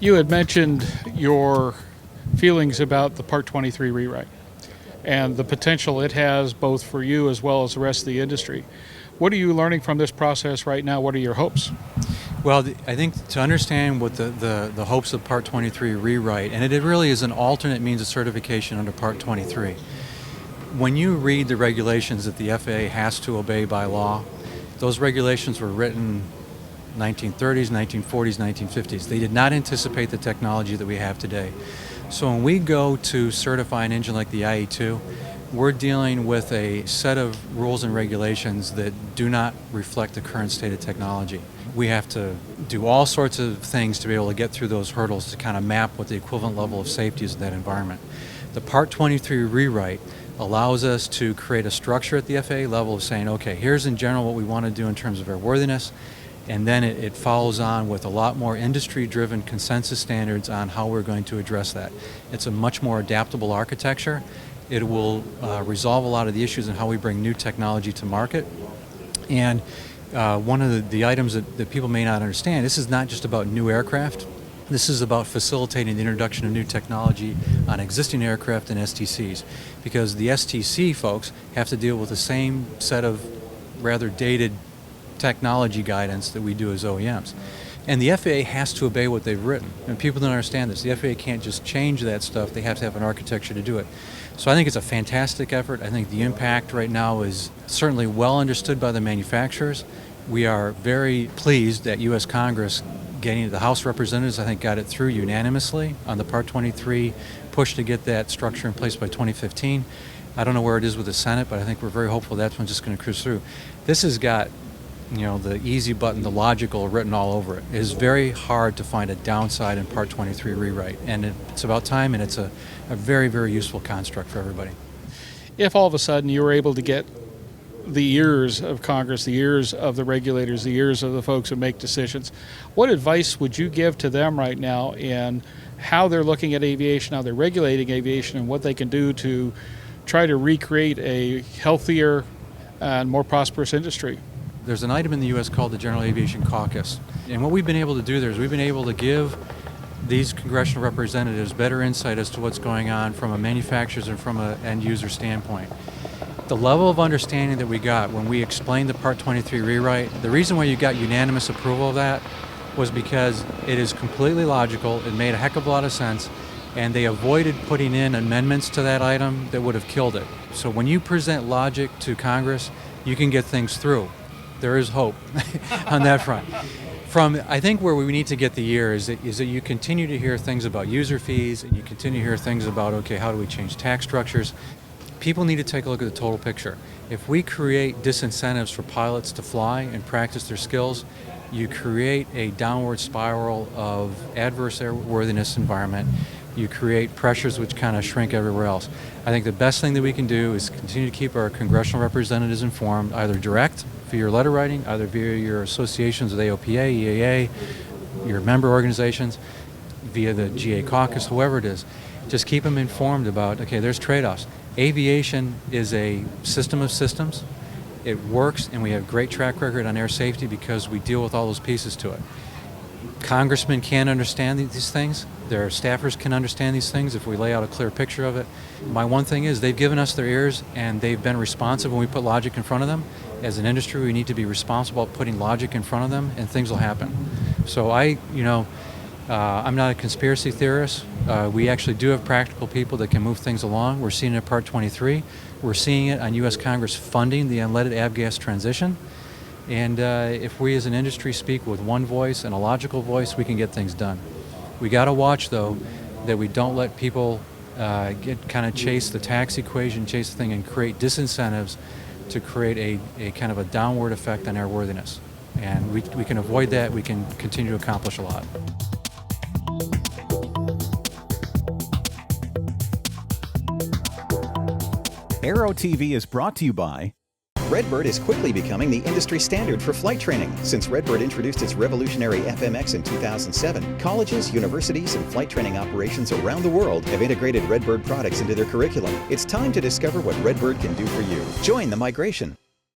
You had mentioned your feelings about the Part 23 rewrite and the potential it has both for you as well as the rest of the industry. What are you learning from this process right now? What are your hopes? Well, I think to understand what the hopes of Part 23 rewrite, and it really is an alternate means of certification under Part 23. When you read the regulations that the FAA has to obey by law, those regulations were written 1930s, 1940s, 1950s. They did not anticipate the technology that we have today. So when we go to certify an engine like the IE2, we're dealing with a set of rules and regulations that do not reflect the current state of technology. We have to do all sorts of things to be able to get through those hurdles to kind of map what the equivalent level of safety is in that environment. The Part 23 rewrite allows us to create a structure at the FAA level of saying, okay, here's in general what we want to do in terms of airworthiness, and then it follows on with a lot more industry-driven consensus standards on how we're going to address that. It's a much more adaptable architecture. It will resolve a lot of the issues in how we bring new technology to market. And one of the items that people may not understand, this is not just about new aircraft. This is about facilitating the introduction of new technology on existing aircraft and STCs, because the STC folks have to deal with the same set of rather dated technology guidance that we do as OEMs. And the FAA has to obey what they've written. And people don't understand this. The FAA can't just change that stuff. They have to have an architecture to do it. So I think it's a fantastic effort. I think the impact right now is certainly well understood by the manufacturers. We are very pleased that U.S. Congress, getting the House Representatives, I think, got it through unanimously on the Part 23 push to get that structure in place by 2015. I don't know where it is with the Senate, but I think we're very hopeful that's one's just going to cruise through. This has got, you know, the easy button, the logical written all over it. It is very hard to find a downside in Part 23 rewrite, and it's about time, and it's a very, very useful construct for everybody. If all of a sudden you were able to get the ears of Congress, the ears of the regulators, the ears of the folks who make decisions, what advice would you give to them right now in how they're looking at aviation, how they're regulating aviation, and what they can do to try to recreate a healthier and more prosperous industry? There's an item in the U.S. called the General Aviation Caucus. And what we've been able to do there is we've been able to give these congressional representatives better insight as to what's going on from a manufacturer's and from an end-user standpoint. The level of understanding that we got when we explained the Part 23 rewrite, the reason why you got unanimous approval of that was because it is completely logical, it made a heck of a lot of sense, and they avoided putting in amendments to that item that would have killed it. So when you present logic to Congress, you can get things through. There is hope on that front. From, I think, where we need to get the year is that you continue to hear things about user fees, and you continue to hear things about, okay, how do we change tax structures? People need to take a look at the total picture. If we create disincentives for pilots to fly and practice their skills, you create a downward spiral of adverse airworthiness environment. You create pressures which kind of shrink everywhere else. I think the best thing that we can do is continue to keep our congressional representatives informed, either direct, via your letter writing, either via your associations with AOPA, EAA, your member organizations, via the GA caucus, whoever it is. Just keep them informed about, okay, there's trade-offs. Aviation is a system of systems. It works, and we have great track record on air safety because we deal with all those pieces to it. Congressmen can understand these things. Their staffers can understand these things if we lay out a clear picture of it. My one thing is they've given us their ears, and they've been responsive when we put logic in front of them. As an industry, we need to be responsible about putting logic in front of them, and things will happen. So I'm not a conspiracy theorist. We actually do have practical people that can move things along. We're seeing it at Part 23. We're seeing it on U.S. Congress funding the unleaded avgas transition. And if we as an industry speak with one voice and a logical voice, we can get things done. We got to watch, though, that we don't let people chase the tax equation, chase the thing, and create disincentives to create a kind of a downward effect on airworthiness. And we can avoid that. We can continue to accomplish a lot. Aero-TV is brought to you by Redbird is quickly becoming the industry standard for flight training. Since Redbird introduced its revolutionary FMX in 2007, colleges, universities, and flight training operations around the world have integrated Redbird products into their curriculum. It's time to discover what Redbird can do for you. Join the migration.